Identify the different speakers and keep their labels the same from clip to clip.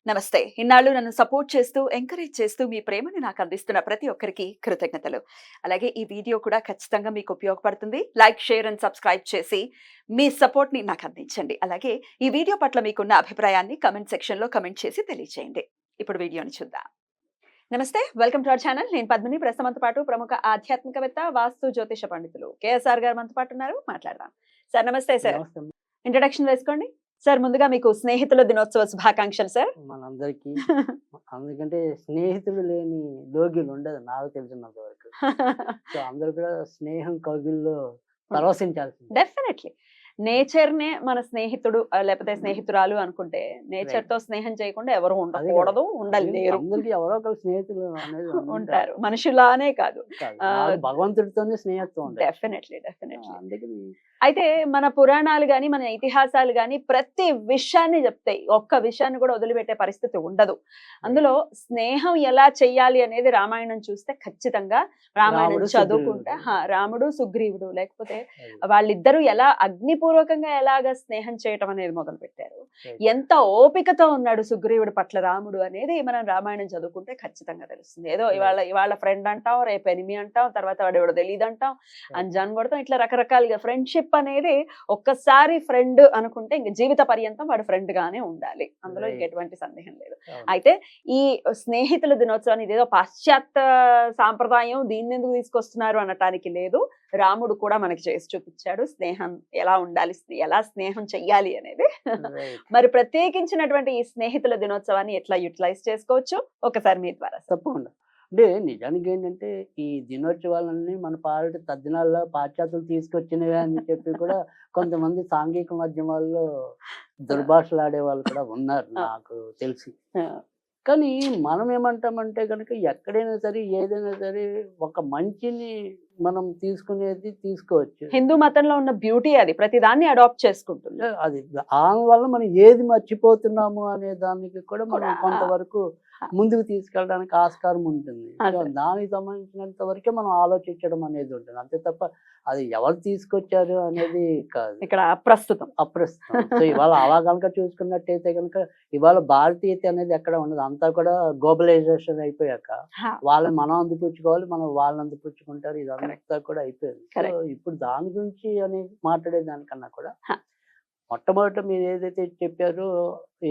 Speaker 1: నమస్తే. ఇన్నాళ్ళు నన్ను సపోర్ట్ చేస్తూ, ఎంకరేజ్ చేస్తూ మీ ప్రేమని నాకు అందిస్తున్న ప్రతి ఒక్కరికి కృతజ్ఞతలు. అలాగే ఈ వీడియో కూడా ఖచ్చితంగా మీకు ఉపయోగపడుతుంది. లైక్, షేర్ అండ్ సబ్స్క్రైబ్ చేసి మీ సపోర్ట్‌ని నాకు అందించండి. అలాగే ఈ వీడియో పట్ల మీకున్న అభిప్రాయాన్ని కామెంట్ సెక్షన్‌లో కామెంట్ చేసి తెలియజేయండి. ఇప్పుడు వీడియోని చూద్దాం. నమస్తే. Welcome to our channel. నేను పద్మిని. ప్రస్తుతం మనతో పాటు ప్రముఖ ఆధ్యాత్మికవేత్త, వాస్తు జ్యోతిష పండితులు కేఎస్ఆర్ గారు మనతో పాటు ఉన్నారు. మాట్లాడదాం. సార్ నమస్తే సార్.
Speaker 2: నమస్తే అమ్మ.
Speaker 1: ఇంట్రడక్షన్ వేసుకోండి. సార్ ముందుగా మీకు స్నేహితుల దినోత్సవ శుభాకాంక్షలు సార్.
Speaker 2: మనందరికీ అందుకంటే స్నేహితుడు లేని లోగిలు ఉండదు నాకు తెలిసినంత వరకు. సో అందరూ కూడా స్నేహం కౌగిల్లో పరవశించాల్సింది.
Speaker 1: డెఫినెట్లీ నేచర్ నే మన స్నేహితుడు లేకపోతే స్నేహితురాలు అనుకుంటే నేచర్ తో స్నేహం చేయకుండా ఎవరు ఉండకూడదు, ఉండలేరు.
Speaker 2: అందరికి ఎవరో ఒకరు స్నేహితులు అనేది
Speaker 1: ఉంటారు. మనుషులానే కాదు,
Speaker 2: భగవంతుడితోనే స్నేహితులు ఉంటారు.
Speaker 1: Definitely definitely.
Speaker 2: అందుకని
Speaker 1: అయితే మన పురాణాలు గాని, మన ఇతిహాసాలు గాని ప్రతి విషయాన్ని చెప్తాయి. ఒక్క విషయాన్ని కూడా వదిలిపెట్టే పరిస్థితి ఉండదు. అందులో స్నేహం ఎలా చెయ్యాలి అనేది రామాయణం చూస్తే ఖచ్చితంగా రామాయణం చదువుకుంటే రాముడు సుగ్రీవుడు లేకపోతే వాళ్ళిద్దరూ ఎలా అగ్నిపూర్వకంగా ఎలాగ స్నేహం చేయటం అనేది మొదలు పెట్టారు. ఎంత ఓపికతో ఉన్నాడు సుగ్రీవుడి పట్ల రాముడు అనేది మనం రామాయణం చదువుకుంటే ఖచ్చితంగా తెలుస్తుంది. ఏదో ఇవాళ ఫ్రెండ్ అంటాం, రేపు ఎనిమి అంటాం, తర్వాత వాడు ఎవడో తెలియదు అంటాం, అంజాన్ కొడతాం, ఇట్లా రకరకాలుగా ఫ్రెండ్షిప్ అనేది ఒక్కసారి ఫ్రెండ్ అనుకుంటే ఇంక జీవిత పర్యంతం వాడు ఫ్రెండ్ గానే ఉండాలి. అందులో ఇంకెటువంటి సందేహం లేదు. అయితే ఈ స్నేహితుల దినోత్సవాన్ని ఇదేదో పాశ్చాత్య సాంప్రదాయం దీన్ని ఎందుకు తీసుకొస్తున్నారు అనటానికి లేదు. రాముడు కూడా మనకి చేసి చూపించాడు స్నేహం ఎలా ఉండాలి, ఎలా స్నేహం చెయ్యాలి అనేది. మరి ప్రత్యేకించినటువంటి ఈ స్నేహితుల దినోత్సవాన్ని ఎట్లా యూటిలైజ్ చేసుకోవచ్చు ఒకసారి మీ ద్వారా.
Speaker 2: తప్పకుండా. అంటే నిజానికి ఏంటంటే ఈ దినోత్సవాలన్నీ మన పాలిట తద్దినాల్లో పాశ్చాత్యులు తీసుకొచ్చినవి అని చెప్పి కూడా కొంతమంది సాంఘిక మాధ్యమాల్లో దుర్భాషలాడే వాళ్ళు కూడా ఉన్నారు నాకు తెలిసి. కానీ మనం ఏమంటామంటే కనుక ఎక్కడైనా సరే ఏదైనా సరే ఒక మంచిని మనం తీసుకునేది తీసుకోవచ్చు.
Speaker 1: హిందూ మతంలో ఉన్న బ్యూటీ అది, ప్రతి దాన్ని అడాప్ట్ చేసుకుంటుంది.
Speaker 2: అది దాని వల్ల మనం ఏది మర్చిపోతున్నాము అనే దానికి కూడా మనం కొంతవరకు ముందుకు తీసుకెళ్ళడానికి ఆస్కారం ఉంటుంది. దానికి సంబంధించినంత వరకే మనం ఆలోచించడం అనేది ఉంటుంది. అంతే తప్ప అది ఎవరు తీసుకొచ్చారు అనేది కాదు.
Speaker 1: ఇక్కడ అప్రస్తుతం.
Speaker 2: సో ఇవాళ అలా కనుక చూసుకున్నట్టయితే కనుక ఇవాళ భారతీయత అనేది ఎక్కడ ఉండదు. అంతా కూడా గ్లోబలైజేషన్ అయిపోయాక వాళ్ళని మనం అందిపుచ్చుకోవాలి, మనం వాళ్ళని అందిపుచ్చుకుంటారు. ఇదంతా కూడా అయిపోయింది. సో ఇప్పుడు దాని గురించి అని మాట్లాడే దానికన్నా కూడా మొట్టమొదట మీరు ఏదైతే చెప్పారో,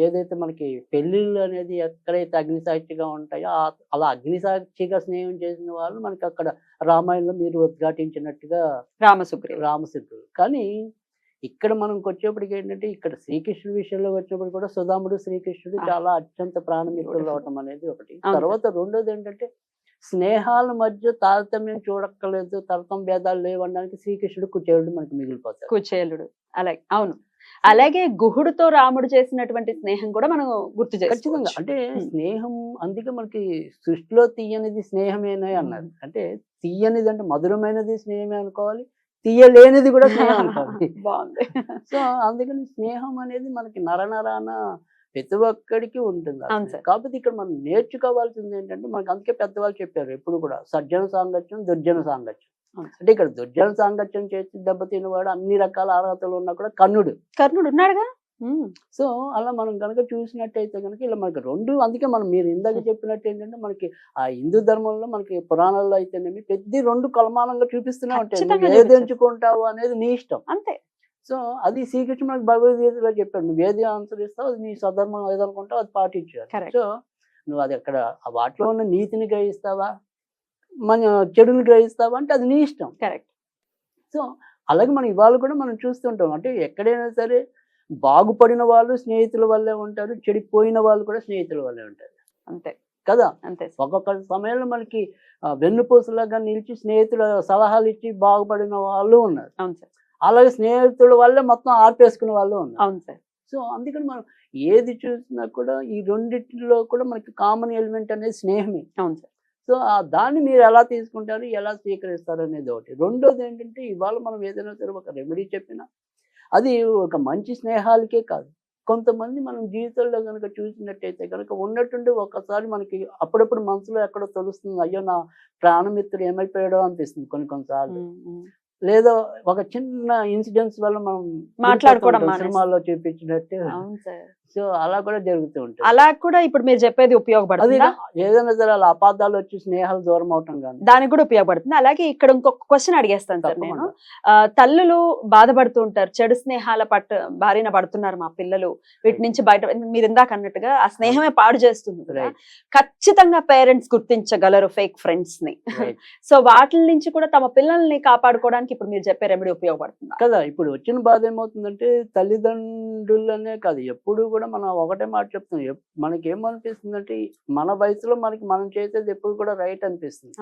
Speaker 2: ఏదైతే మనకి పెళ్లిళ్ళు అనేది ఎక్కడైతే అగ్నిసాక్షిగా ఉంటాయో అలా అగ్నిసాక్షిగా స్నేహం చేసిన వాళ్ళు మనకి అక్కడ రామాయణంలో మీరు ఉద్ఘాటించినట్టుగా రామసుగ్రీవుడు. కానీ ఇక్కడ మనకు వచ్చేప్పటికి ఏంటంటే ఇక్కడ శ్రీకృష్ణుడి విషయంలో వచ్చినప్పుడు కూడా సుధాముడు శ్రీకృష్ణుడు చాలా అత్యంత ప్రాణమిత్రులు అవటం అనేది ఒకటి. తర్వాత రెండోది ఏంటంటే స్నేహాల మధ్య తారతమ్యం చూడక్కర్లేదు, తరతం భేదాలు లేవడానికి శ్రీకృష్ణుడు కుచేలుడు మనకి మిగిలిపోతాడు.
Speaker 1: కుచేలుడు అలాగే అవును. అలాగే గుహుడుతో రాముడు చేసినటువంటి స్నేహం కూడా మనం గుర్తు
Speaker 2: ఖచ్చితంగా. అంటే స్నేహం అందుకే మనకి సృష్టిలో తీయనిది స్నేహమేనే అన్నారు. అంటే తీయనిది అంటే మధురమైనది స్నేహమే అనుకోవాలి, తీయలేనిది కూడా స్నేహం అనుకోవాలి.
Speaker 1: బాగుంది.
Speaker 2: సో అందుకని స్నేహం అనేది మనకి నరనరాన ప్రతి ఒక్కడికి ఉంటుంది. కాకపోతే ఇక్కడ మనం నేర్చుకోవాల్సింది ఏంటంటే మనకి అందుకే పెద్దవాళ్ళు చెప్పారు ఎప్పుడు కూడా సజ్జన సాంగత్యం, దుర్జన సాంగత్యం. అంటే ఇక్కడ దుర్జన సాంగత్యం చేసి దెబ్బతిన్నవాడు అన్ని రకాల అర్హతలు ఉన్నా కూడా కర్ణుడు ఉన్నాడుగా. సో అలా మనం కనుక చూసినట్టయితే కనుక ఇలా మనకి రెండు, అందుకే మనం మీరు ఇందాక చెప్పినట్టు ఏంటంటే మనకి ఆ హిందూ ధర్మంలో మనకి పురాణాల్లో అయితేనేమి ప్రతి రెండు కలమానంగా చూపిస్తూనే ఉంటాయి. నువ్వు ఏది ఎంచుకుంటావు అనేది నీ ఇష్టం అంతే. సో అది శ్రీకృష్ణుడు మనకి భగవద్గీతలో చెప్పాడు, నువ్వు ఏది అనుసరిస్తావు అది నీ స్వధర్మం ఏదనుకుంటావు అది పాటించావు. సో నువ్వు అది అక్కడ వాటిలో ఉన్న నీతిని గ్రహిస్తావా, మన చెడుని గ్రహిస్తావా అంటే అది నీ ఇష్టం. కరెక్ట్. సో అలాగే మనం ఇవాళ కూడా మనం చూస్తుంటాం. అంటే ఎక్కడైనా సరే బాగుపడిన వాళ్ళు స్నేహితుల వల్లే ఉంటారు, చెడిపోయిన వాళ్ళు కూడా స్నేహితుల వల్లే ఉంటారు. అంతే కదా. అంతే. ఒక్కొక్క సమయంలో మనకి వెన్నుపూసలాగా నిలిచి స్నేహితుల సలహాలు ఇచ్చి బాగుపడిన వాళ్ళు ఉన్నారు. అవును సార్. అలాగే స్నేహితుల వల్లే మొత్తం ఆర్పేసుకునే వాళ్ళు ఉన్నారు. అవును సార్. సో అందుకని మనం ఏది చూసినా కూడా ఈ రెండింటిలో కూడా మనకి కామన్ ఎలిమెంట్ అనేది స్నేహమే. అవును సార్. సో దాన్ని మీరు ఎలా తీసుకుంటారు, ఎలా స్వీకరిస్తారు అనేది ఒకటి. రెండోది ఏంటంటే ఇవాళ మనం ఏదైనా సరే ఒక రెమెడీ చెప్పినా అది ఒక మంచి స్నేహాలకే కాదు, కొంతమంది మనం జీవితంలో కనుక చూసినట్టయితే కనుక ఉన్నట్టుండి ఒకసారి మనకి అప్పుడప్పుడు మనసులో ఎక్కడో తెలుస్తుంది, అయ్యో నా ప్రాణమిత్రుడు ఏమైపోయాడో అనిపిస్తుంది కొన్నిసార్లు. లేదా ఒక చిన్న ఇన్సిడెంట్స్ వల్ల మనం మాట్లాడుకోవడం సినిమాల్లో చూపించినట్టు సో అలా కూడా జరుగుతూ ఉంటుంది.
Speaker 1: అలా కూడా ఇప్పుడు మీరు చెప్పేది
Speaker 2: అది
Speaker 1: ఉపయోగపడుతుందా?
Speaker 2: ఏదైనా సరే అలా అపార్థాలు వచ్చి స్నేహాలు దూరం అవటం కానీ
Speaker 1: దానికి కూడా ఉపయోగపడుతుంది. అలాగే ఇక్కడ ఇంకొక క్వశ్చన్ అడిగేస్తాను సార్ నేను. తల్లులు బాధపడుతూ ఉంటారు, చెడు స్నేహాల బారిన పడుతున్నారు మా పిల్లలు, వీటి నుంచి బయట, మీరు ఇందాక అన్నట్టుగా ఆ స్నేహమే పాడు చేస్తుంది కదా. ఖచ్చితంగా పేరెంట్స్ గుర్తించగలరు ఫేక్ ఫ్రెండ్స్ ని. సో వాటి నుంచి కూడా తమ పిల్లల్ని కాపాడుకోవడానికి ఇప్పుడు మీరు చెప్పే రెమెడీ ఉపయోగపడుతుంది
Speaker 2: కదా. ఇప్పుడు వచ్చిన బాధ ఏమవుతుందంటే తల్లిదండ్రులనే కాదు, ఎప్పుడు కూడా మనం ఒకటే మాట చెప్తాం. మనకి ఏమనిపిస్తుందంటే మన వయసులో మనం చేసేది ఎప్పుడు కూడా రైట్ అనిపిస్తుంది.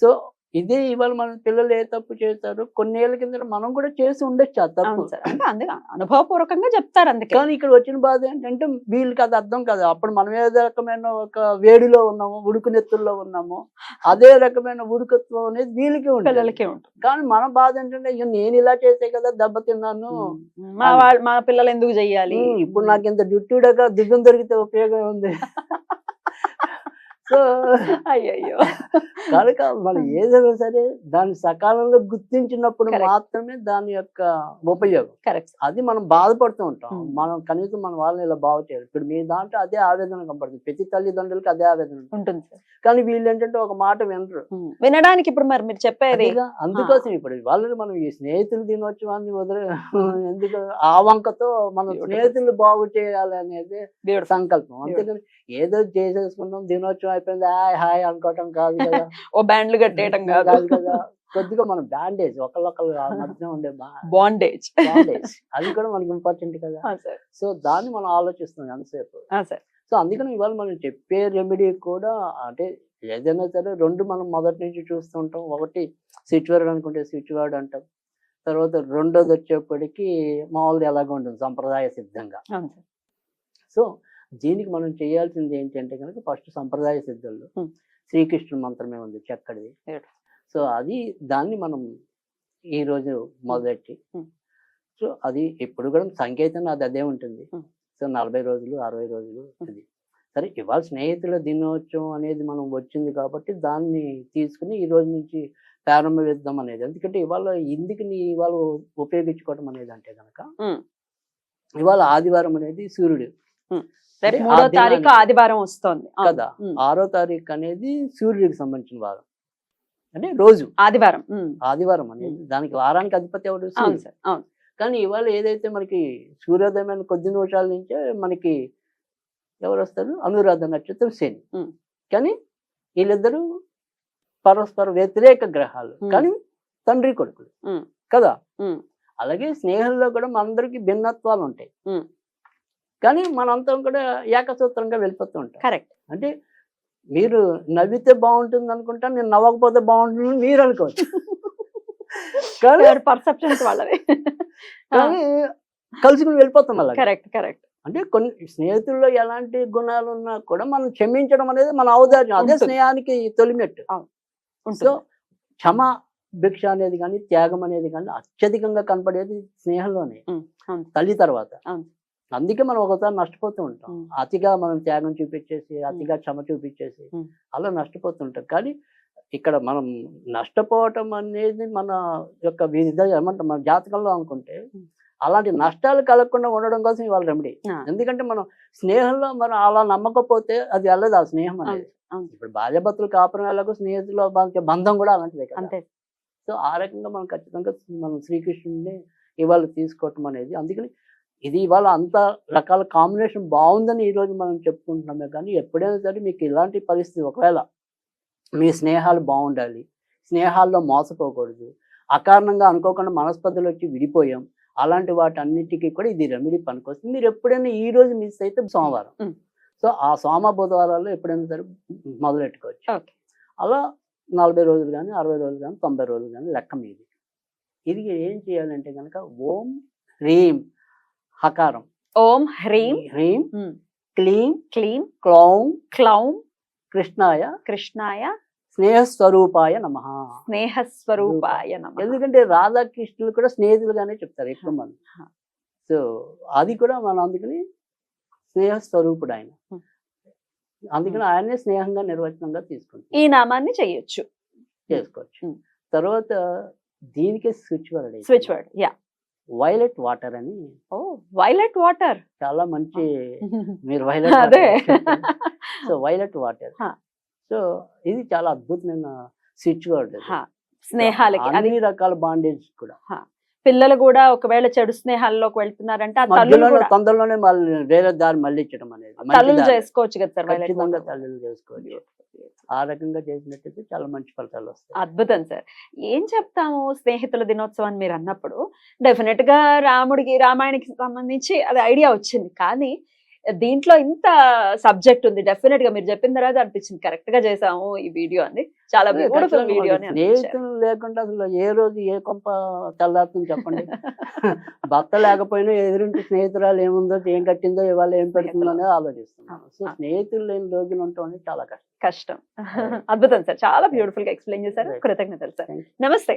Speaker 2: సో ఇదే ఇవాళ మన పిల్లలు ఏ తప్పు చేస్తారు, కొన్నేళ్ల కింద మనం కూడా చేసి ఉండొచ్చు ఆ తప్పు.
Speaker 1: అంటే అందుకే అనుభవపూర్వకంగా చెప్తారు. అందుకే
Speaker 2: కానీ ఇక్కడ వచ్చిన బాధ ఏంటంటే వీళ్ళకి అది అర్థం కాదు. అప్పుడు మనం ఏ రకమైన ఒక వేడిలో ఉన్నాము, ఉడుకునెత్తుల్లో ఉన్నాము, అదే రకమైన ఉడుకత్వం అనేది వీళ్ళకి
Speaker 1: పిల్లలకి ఉంటుంది.
Speaker 2: కానీ మన బాధ ఏంటంటే నేను ఇలా చేసే కదా దెబ్బ తిన్నాను,
Speaker 1: మా పిల్లలు ఎందుకు చెయ్యాలి,
Speaker 2: ఇప్పుడు నాకు ఇంత జుట్టుగా దిగ్గం దొరికితే ఉపయోగం ఉంది. సో
Speaker 1: అయ్యో
Speaker 2: కనుక మనం ఏదైనా సరే దాన్ని సకాలంలో గుర్తించినప్పుడు మాత్రమే దాని యొక్క ఉపయోగం.
Speaker 1: కరెక్ట్.
Speaker 2: అది మనం బాధపడుతూ ఉంటాం. మనం కనీసం మన వాళ్ళని ఇలా బాగు చేయాలి. ఇప్పుడు మీ దాంట్లో అదే ఆవేదన కనపడుతుంది, ప్రతి తల్లిదండ్రులకి అదే ఆవేదన ఉంటుంది. కానీ వీళ్ళు ఏంటంటే ఒక మాట వినరు.
Speaker 1: వినడానికి ఇప్పుడు మరి మీరు చెప్పేది
Speaker 2: అందుకోసం ఇప్పుడు వాళ్ళని మనం ఈ స్నేహితులు దినోత్సవాన్ని ఎందుకు ఆ వంకతో మనం స్నేహితులు బాగు చేయాలి అనేది సంకల్పం. అంతేకాని ఏదో చేసేసుకున్నాం దినోత్సవం అయిపోయింది హాయ్ అనుకోవటం కాదు కదా.
Speaker 1: ఓ బ్యాండ్లు కట్టేయటం కాదు
Speaker 2: కదా. కొద్దిగా మనం బ్యాండేజ్ ఒకళ్ళొకళ్ళు మధ్య ఉండే
Speaker 1: బాండేజ్
Speaker 2: అది కూడా మనకి ఇంపార్టెంట్ కదా. సో దాన్ని మనం ఆలోచిస్తున్నాం ఎంతసేపు. సో అందుకని ఇవాళ మనం చెప్పే రెమెడీ కూడా అంటే ఏదైనా సరే రెండు మనం మొదటి నుంచి చూస్తుంటాం. ఒకటి స్విచ్ వర్డ్ అనుకుంటే స్విచ్ వర్డ్ అంటాం. తర్వాత రెండోది వచ్చేప్పటికి మామూలుగా ఎలాగ ఉంటుంది సంప్రదాయ సిద్ధంగా. సో దీనికి మనం చేయాల్సింది ఏంటంటే కనుక ఫస్ట్ సంప్రదాయ సిద్ధంలో శ్రీకృష్ణుడి మంత్రమే ఉంది చక్కడిది. సో అది దాన్ని మనం ఈరోజు మొదలెట్టి, సో అది ఎప్పుడు కూడా సంకేతం అది అదే ఉంటుంది. సో 40 రోజులు 60 రోజులు అది సరే. ఇవాళ స్నేహితుల దినోత్సవం అనేది మనం వచ్చింది కాబట్టి దాన్ని తీసుకుని ఈ రోజు నుంచి ప్రారంభిద్దాం అనేది. ఎందుకంటే ఇవాళ ఎందుకు ఇవాళ ఉపయోగించుకోవటం అనేది అంటే కనుక ఇవాళ ఆదివారం అనేది సూర్యుడు
Speaker 1: 3వ తారీఖు ఆదివారం వస్తుంది
Speaker 2: కదా. 6వ తారీఖు అనేది సూర్యుడికి సంబంధించిన వారం, అంటే రోజు ఆదివారం అనేది దానికి వారానికి అధిపతి ఎవరు? సూర్యుడు. కానీ ఇవాళ ఏదైతే మనకి సూర్యోదయమైన కొద్ది నిమిషాల నుంచే మనకి ఎవరు వస్తారు? అనురాధ నక్షత్రం శని. కానీ వీళ్ళిద్దరూ పరస్పర వ్యతిరేక గ్రహాలు, కానీ తండ్రి కొడుకులు కదా. అలాగే స్నేహంలో కూడా మనందరికి భిన్నత్వాలు ఉంటాయి, కానీ మనంతా కూడా ఏకసూత్రంగా వెళ్ళిపోతూ ఉంటాం.
Speaker 1: కరెక్ట్.
Speaker 2: అంటే మీరు నవ్వితే బాగుంటుంది అనుకుంటా, నేను నవ్వకపోతే బాగుంటుంది మీరు అనుకోవచ్చు. కానీ
Speaker 1: పర్సెప్షన్స్ వాళ్ళవి,
Speaker 2: కానీ కలుసుకుని వెళ్ళిపోతాం అలా.
Speaker 1: Correct correct.
Speaker 2: అంటే కొన్ని స్నేహితుల్లో ఎలాంటి గుణాలు ఉన్నా కూడా మనం క్షమించడం అనేది మన ఔదార్యం, అదే స్నేహానికి తొలిమెట్టు. సో క్షమ భిక్ష అనేది కానీ త్యాగం అనేది కానీ అత్యధికంగా కనపడేది స్నేహంలోనే, తల్లి తర్వాత. అందుకే మనం ఒకసారి నష్టపోతూ ఉంటాం, అతిగా మనం త్యాగం చూపించేసి అతిగా క్షమ చూపించేసి అలా నష్టపోతుంటాం. కానీ ఇక్కడ మనం నష్టపోవటం అనేది మన యొక్క ఏమంటాం మన జాతకంలో అనుకుంటే అలాంటి నష్టాలు కలగకుండా ఉండడం కోసం ఇవాళ రెమెడీ. ఎందుకంటే మనం స్నేహంలో మనం అలా నమ్మకపోతే అది వెళ్ళదు ఆ స్నేహం అనేది. ఇప్పుడు భార్యాభర్తలు కాపురం ఎలాగో స్నేహితుల బంధం కూడా అలాంటిదే కదా. సో ఆ రకంగా మనం ఖచ్చితంగా మనం శ్రీకృష్ణుడిని ఇవాళ తీసుకోవటం అనేది. అందుకని ఇది ఇవాళ అంత రకాల కాంబినేషన్ బాగుందని ఈరోజు మనం చెప్పుకుంటున్నామే. కానీ ఎప్పుడైనా సరే మీకు ఇలాంటి పరిస్థితి ఒకవేళ మీ స్నేహాలు బాగుండాలి, స్నేహాల్లో మోసపోకూడదు, అకారణంగా అనుకోకుండా మనస్పర్ధలు వచ్చి విడిపోయాం, అలాంటి వాటన్నిటికీ కూడా ఇది రెమెడీ పనికొస్తుంది. మీరు ఎప్పుడైనా ఈ రోజు మిస్ అయితే సోమవారం, సో ఆ బుధవారాల్లో ఎప్పుడైనా సరే మొదలెట్టుకోవచ్చు. అలా 40 రోజులు కానీ 60 రోజులు కానీ 90 రోజులు కానీ లెక్క మీది. ఇది ఏం చేయాలంటే కనుక ఓం హ్రీం హకారం,
Speaker 1: ఓం హ్రీం
Speaker 2: హ్రీం క్లీం
Speaker 1: క్లీం
Speaker 2: క్లౌం
Speaker 1: క్లౌం
Speaker 2: కృష్ణాయ
Speaker 1: కృష్ణాయ
Speaker 2: స్నేహస్వరూపాయ నమః,
Speaker 1: స్నేహస్వరూపాయ నమః.
Speaker 2: ఎందుకంటే రాధాకృష్ణులు కూడా స్నేహితులుగానే చెప్తారు ఎక్కువ మంది. సో అది కూడా మనం అందుకని స్నేహస్వరూపుడు ఆయన, అందుకని ఆయనే స్నేహంగా నిర్వచనంగా తీసుకుంటాం.
Speaker 1: ఈ నామాన్ని చేసుకోవచ్చు.
Speaker 2: తర్వాత దీనికి switch word,
Speaker 1: switch word
Speaker 2: violet water అని
Speaker 1: ఓ వైలెట్ వాటర్.
Speaker 2: చాలా మంచి, మీరు వైలెట్
Speaker 1: అదే.
Speaker 2: So violet water.
Speaker 1: హా.
Speaker 2: సో ఇది చాలా అద్భుతమైన స్విచ్ వర్డ్.
Speaker 1: స్నేహాలకి అది
Speaker 2: అన్ని రకాల బాండేజ్ కూడా
Speaker 1: పిల్లలు కూడా ఒకవేళ చెడు స్నేహాల్లోకి వెళ్తున్నారంటే ఆ తల్లులు
Speaker 2: మధ్యలోనే
Speaker 1: కూడా
Speaker 2: తొందరలోనే మళ్ళీ వేరే దారి మళ్ళించడం అనేది మంచి
Speaker 1: తల్లులు
Speaker 2: దారి.
Speaker 1: చేసుకోవచ్చు కదా సార్ వైలెట్
Speaker 2: ఖచ్చితంగా
Speaker 1: వాటర్.
Speaker 2: తల్లులు చేసుకోవచ్చు. ఆ రకంగా చేసినట్టయితే చాలా మంచి ఫలితాలు వస్తాయి.
Speaker 1: అద్భుతం సార్. ఏం చెప్తాము స్నేహితుల దినోత్సవం మీరు అన్నప్పుడు డెఫినెట్ గా రామాయణకి సంబంధించి అది ఐడియా వచ్చింది, కానీ దీంట్లో ఇంత సబ్జెక్ట్ ఉంది. డెఫినెట్ గా మీరు చెప్పిన తర్వాత అనిపించింది కరెక్ట్ గా చేసాము ఈ వీడియో అని. చాలా బ్యూటిఫుల్ వీడియో అని అనిపించారు.
Speaker 2: స్నేహితులు లేకుండా అసలు ఏ రోజు ఏ కొంప తెల్లారుతుంది చెప్పండి. భర్త లేకపోయినా ఎదురింటి స్నేహితురాలు ఏముందో, ఏం కట్టిందో, ఇవాళ ఏం పెడుతుందో అనేది ఆలోచిస్తున్నాను. సో స్నేహితులు లేని రోజులు ఉండటం అనేది చాలా కష్టం.
Speaker 1: కష్టం. అద్భుతం సార్, చాలా బ్యూటిఫుల్ గా ఎక్స్ప్లెయిన్ చేశారు. కృతజ్ఞతలు సార్.
Speaker 2: Thank you.
Speaker 1: నమస్తే.